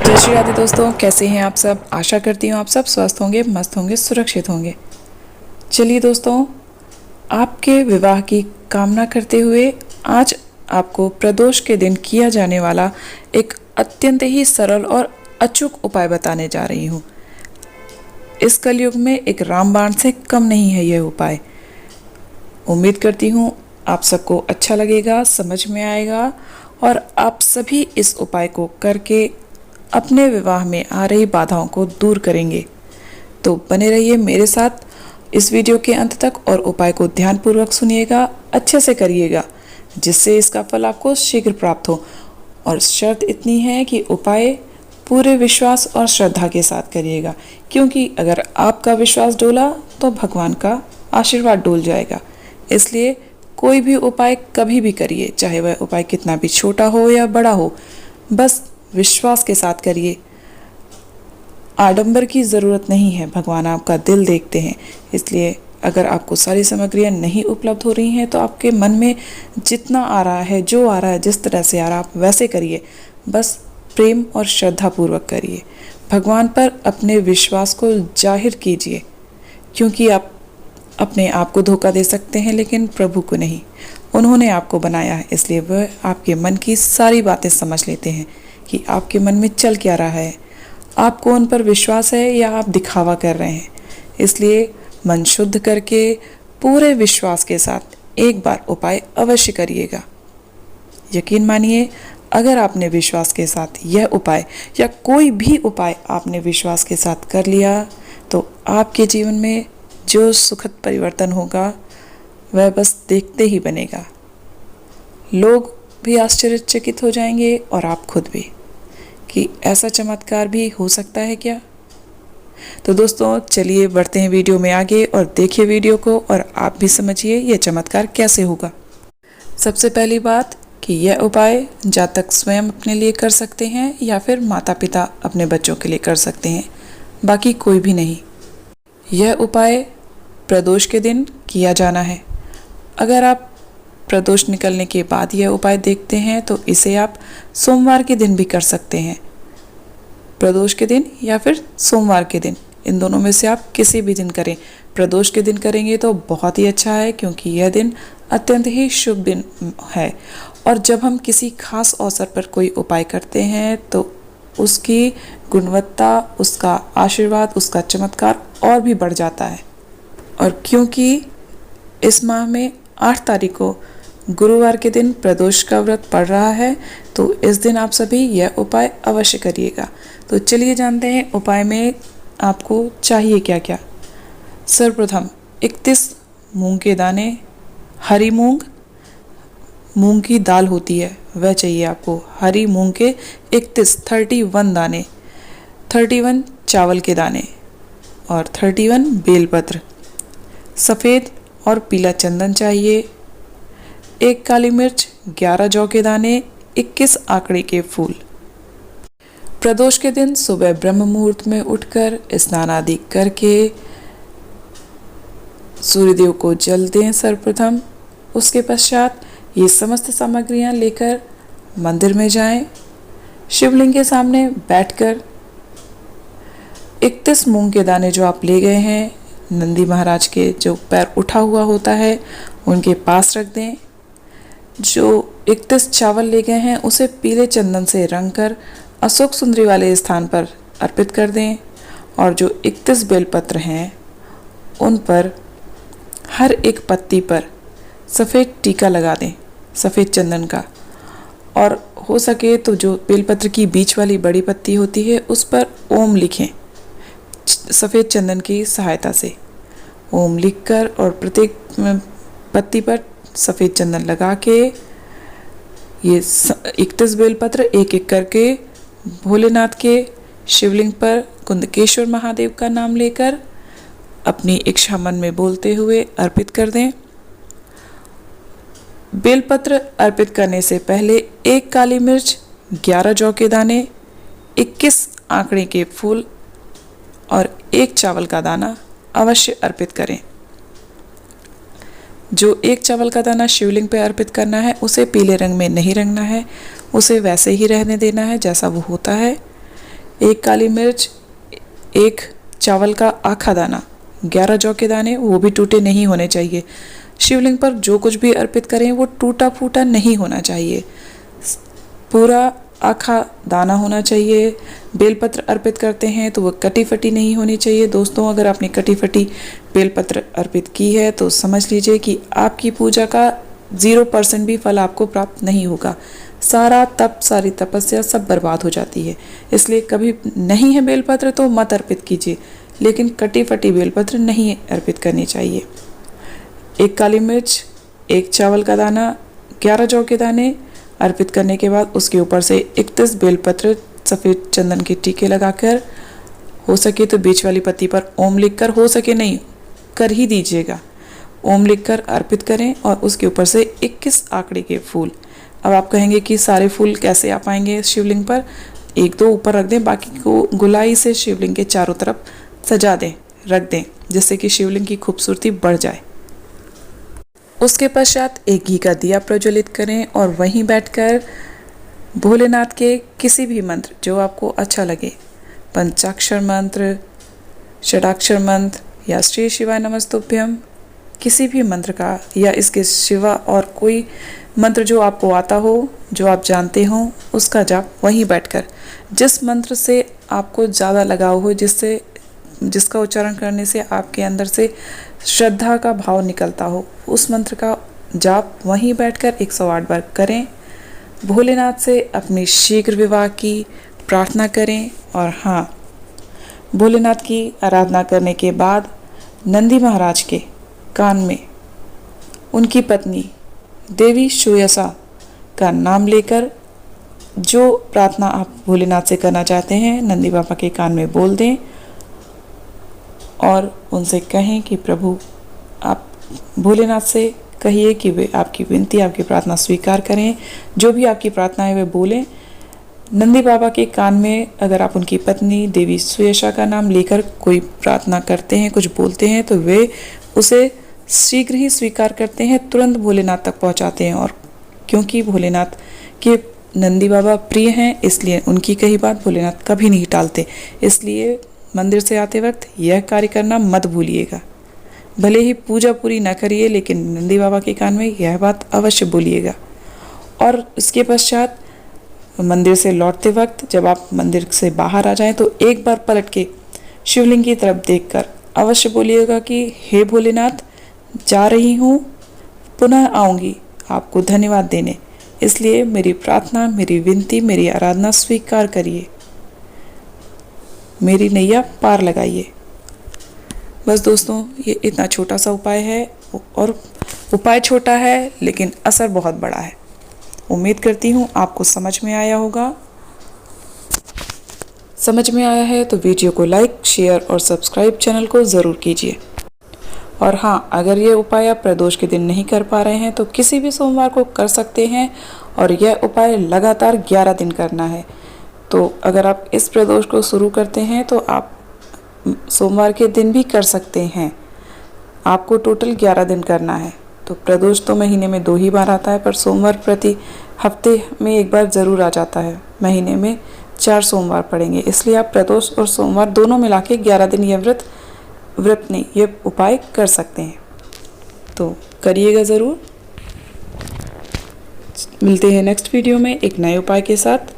जय श्री राधे दोस्तों, कैसे हैं आप सब। आशा करती हूँ आप सब स्वस्थ होंगे, मस्त होंगे, सुरक्षित होंगे। चलिए दोस्तों, आपके विवाह की कामना करते हुए आज आपको प्रदोष के दिन किया जाने वाला एक अत्यंत ही सरल और अचूक उपाय बताने जा रही हूँ। इस कलयुग में एक रामबाण से कम नहीं है यह उपाय। उम्मीद करती हूँ आप सबको अच्छा लगेगा, समझ में आएगा और आप सभी इस उपाय को करके अपने विवाह में आ रही बाधाओं को दूर करेंगे। तो बने रहिए मेरे साथ इस वीडियो के अंत तक और उपाय को ध्यानपूर्वक सुनिएगा, अच्छे से करिएगा, जिससे इसका फल आपको शीघ्र प्राप्त हो। और शर्त इतनी है कि उपाय पूरे विश्वास और श्रद्धा के साथ करिएगा, क्योंकि अगर आपका विश्वास डोला तो भगवान का आशीर्वाद डोल जाएगा। इसलिए कोई भी उपाय कभी भी करिए, चाहे वह उपाय कितना भी छोटा हो या बड़ा हो, बस विश्वास के साथ करिए। आडंबर की ज़रूरत नहीं है, भगवान आपका दिल देखते हैं। इसलिए अगर आपको सारी सामग्रियां नहीं उपलब्ध हो रही हैं तो आपके मन में जितना आ रहा है, जो आ रहा है, जिस तरह से आ रहा है, आप वैसे करिए। बस प्रेम और श्रद्धा पूर्वक करिए। भगवान पर अपने विश्वास को जाहिर कीजिए, क्योंकि आप अपने आप को धोखा दे सकते हैं लेकिन प्रभु को नहीं। उन्होंने आपको बनाया है, इसलिए वह आपके मन की सारी बातें समझ लेते हैं कि आपके मन में चल क्या रहा है। आपको उन पर विश्वास है या आप दिखावा कर रहे हैं। इसलिए मन शुद्ध करके पूरे विश्वास के साथ एक बार उपाय अवश्य करिएगा। यकीन मानिए, अगर आपने विश्वास के साथ यह उपाय या कोई भी उपाय आपने विश्वास के साथ कर लिया तो आपके जीवन में जो सुखद परिवर्तन होगा वह बस देखते ही बनेगा। लोग भी आश्चर्यचकित हो जाएंगे और आप खुद भी, कि ऐसा चमत्कार भी हो सकता है क्या। तो दोस्तों चलिए बढ़ते हैं वीडियो में आगे और देखिए वीडियो को और आप भी समझिए यह चमत्कार कैसे होगा। सबसे पहली बात कि यह उपाय जातक स्वयं अपने लिए कर सकते हैं या फिर माता पिता अपने बच्चों के लिए कर सकते हैं, बाकी कोई भी नहीं। यह उपाय प्रदोष के दिन किया जाना है। अगर आप प्रदोष निकलने के बाद यह उपाय देखते हैं तो इसे आप सोमवार के दिन भी कर सकते हैं। प्रदोष के दिन या फिर सोमवार के दिन, इन दोनों में से आप किसी भी दिन करें। प्रदोष के दिन करेंगे तो बहुत ही अच्छा है, क्योंकि यह दिन अत्यंत ही शुभ दिन है। और जब हम किसी खास अवसर पर कोई उपाय करते हैं तो उसकी गुणवत्ता, उसका आशीर्वाद, उसका चमत्कार और भी बढ़ जाता है। और क्योंकि इस माह में 8 तारीख को गुरुवार के दिन प्रदोष का व्रत पड़ रहा है, तो इस दिन आप सभी यह उपाय अवश्य करिएगा। तो चलिए जानते हैं उपाय में आपको चाहिए क्या क्या। सर्वप्रथम 31 मूंग के दाने, हरी मूंग की दाल होती है वह चाहिए आपको। हरी मूंग के 31 दाने, 31 चावल के दाने और 31 बेलपत्र। सफ़ेद और पीला चंदन चाहिए। 1 काली मिर्च, 11 जौ के दाने, 21 आंकड़े के फूल। प्रदोष के दिन सुबह ब्रह्म मुहूर्त में उठकर स्नान आदि करके सूर्यदेव को जल दें सर्वप्रथम। उसके पश्चात ये समस्त सामग्रियां लेकर मंदिर में जाएं। शिवलिंग के सामने बैठकर 31 मूंग के दाने जो आप ले गए हैं, नंदी महाराज के जो पैर उठा हुआ होता है उनके पास रख दें। जो 31 चावल ले गए हैं उसे पीले चंदन से रंग कर अशोक सुंदरी वाले स्थान पर अर्पित कर दें। और जो 31 बेलपत्र हैं उन पर हर एक पत्ती पर सफ़ेद टीका लगा दें, सफ़ेद चंदन का। और हो सके तो जो बेलपत्र की बीच वाली बड़ी पत्ती होती है उस पर ओम लिखें सफ़ेद चंदन की सहायता से। ओम लिखकर और प्रत्येक पत्ती पर सफ़ेद चंदन लगा के ये 31 बेलपत्र एक एक करके भोलेनाथ के शिवलिंग पर कुंदकेश्वर महादेव का नाम लेकर अपनी इच्छा मन में बोलते हुए अर्पित कर दें। बेलपत्र अर्पित करने से पहले 1 काली मिर्च, 11 जौ के दाने, 21 आंकड़े के फूल और 1 चावल का दाना अवश्य अर्पित करें। जो 1 चावल का दाना शिवलिंग पे अर्पित करना है उसे पीले रंग में नहीं रंगना है, उसे वैसे ही रहने देना है जैसा वो होता है। 1 काली मिर्च, 1 चावल का आखा दाना, 11 जौ के दाने, वो भी टूटे नहीं होने चाहिए। शिवलिंग पर जो कुछ भी अर्पित करें वो टूटा फूटा नहीं होना चाहिए, पूरा आखा दाना होना चाहिए। बेलपत्र अर्पित करते हैं तो वो कटी फटी नहीं होनी चाहिए। दोस्तों, अगर आपने कटी फटी बेलपत्र अर्पित की है तो समझ लीजिए कि आपकी पूजा का 0% भी फल आपको प्राप्त नहीं होगा। सारा तप, सारी तपस्या सब बर्बाद हो जाती है। इसलिए कभी नहीं है बेलपत्र तो मत अर्पित कीजिए, लेकिन कटी फटी बेलपत्र नहीं अर्पित करनी चाहिए। 1 काली मिर्च, 1 चावल का दाना, 11 जौ के दाने अर्पित करने के बाद उसके ऊपर से 31 बेलपत्र सफ़ेद चंदन के टीके लगाकर, हो सके तो बीच वाली पत्ती पर ओम लिखकर, हो सके नहीं कर ही दीजिएगा, ओम लिखकर अर्पित करें और उसके ऊपर से 21 आंकड़े के फूल। अब आप कहेंगे कि सारे फूल कैसे आ पाएंगे शिवलिंग पर? 1-2 ऊपर रख दें, बाकी को गुलाई से शिवलिंग के चारों तरफ सजा दें, रख दें, जिससे कि शिवलिंग की खूबसूरती बढ़ जाए। उसके पश्चात एक घी का दिया प्रज्वलित करें और वहीं बैठकर भोलेनाथ के किसी भी मंत्र जो आपको अच्छा लगे, पंचाक्षर मंत्र, षडाक्षर मंत्र या श्री शिवाय नमस्तुभ्यम, किसी भी मंत्र का या इसके सिवा और कोई मंत्र जो आपको आता हो, जो आप जानते हो, उसका जाप वहीं बैठकर, जिस मंत्र से आपको ज़्यादा लगाव हो, जिसका उच्चारण करने से आपके अंदर से श्रद्धा का भाव निकलता हो, उस मंत्र का जाप वहीं बैठकर 108 बार करें। भोलेनाथ से अपने शीघ्र विवाह की प्रार्थना करें। और हाँ, भोलेनाथ की आराधना करने के बाद नंदी महाराज के कान में उनकी पत्नी देवी सुयसा का नाम लेकर जो प्रार्थना आप भोलेनाथ से करना चाहते हैं, नंदी बाबा के कान में बोल दें और उनसे कहें कि प्रभु, आप भोलेनाथ से कहिए कि वे आपकी विनती, आपकी प्रार्थना स्वीकार करें। जो भी आपकी प्रार्थना है वे बोलें। नंदी बाबा के कान में अगर आप उनकी पत्नी देवी सुयशा का नाम लेकर कोई प्रार्थना करते हैं, कुछ बोलते हैं, तो वे उसे शीघ्र ही स्वीकार करते हैं, तुरंत भोलेनाथ तक पहुंचाते हैं। और क्योंकि भोलेनाथ के नंदी बाबा प्रिय हैं, इसलिए उनकी कही बात भोलेनाथ कभी नहीं टालते। इसलिए मंदिर से आते वक्त यह कार्य करना मत भूलिएगा। भले ही पूजा पूरी न करिए, लेकिन नंदी बाबा के कान में यह बात अवश्य बोलिएगा। और इसके पश्चात मंदिर से लौटते वक्त जब आप मंदिर से बाहर आ जाएं तो एक बार पलट के शिवलिंग की तरफ देखकर अवश्य बोलिएगा कि हे भोलेनाथ, जा रही हूँ, पुनः आऊँगी आपको धन्यवाद देने, इसलिए मेरी प्रार्थना, मेरी विनती, मेरी आराधना स्वीकार करिए, मेरी नैया पार लगाइए। बस दोस्तों, ये इतना छोटा सा उपाय है, और उपाय छोटा है लेकिन असर बहुत बड़ा है। उम्मीद करती हूँ आपको समझ में आया होगा। समझ में आया है तो वीडियो को लाइक, शेयर और सब्सक्राइब चैनल को ज़रूर कीजिए। और हाँ, अगर ये उपाय आप प्रदोष के दिन नहीं कर पा रहे हैं तो किसी भी सोमवार को कर सकते हैं, और यह उपाय लगातार 11 दिन करना है। तो अगर आप इस प्रदोष को शुरू करते हैं तो आप सोमवार के दिन भी कर सकते हैं। आपको टोटल 11 दिन करना है। तो प्रदोष तो महीने में 2 ही बार आता है, पर सोमवार प्रति हफ्ते में 1 बार ज़रूर आ जाता है। महीने में 4 सोमवार पड़ेंगे, इसलिए आप प्रदोष और सोमवार दोनों मिला के 11 दिन ये उपाय कर सकते हैं। तो करिएगा ज़रूर। मिलते हैं नेक्स्ट वीडियो में एक नए उपाय के साथ।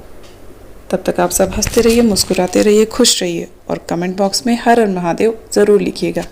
तब तक आप सब हंसते रहिए, मुस्कुराते रहिए, खुश रहिए, और कमेंट बॉक्स में हर हर महादेव ज़रूर लिखिएगा।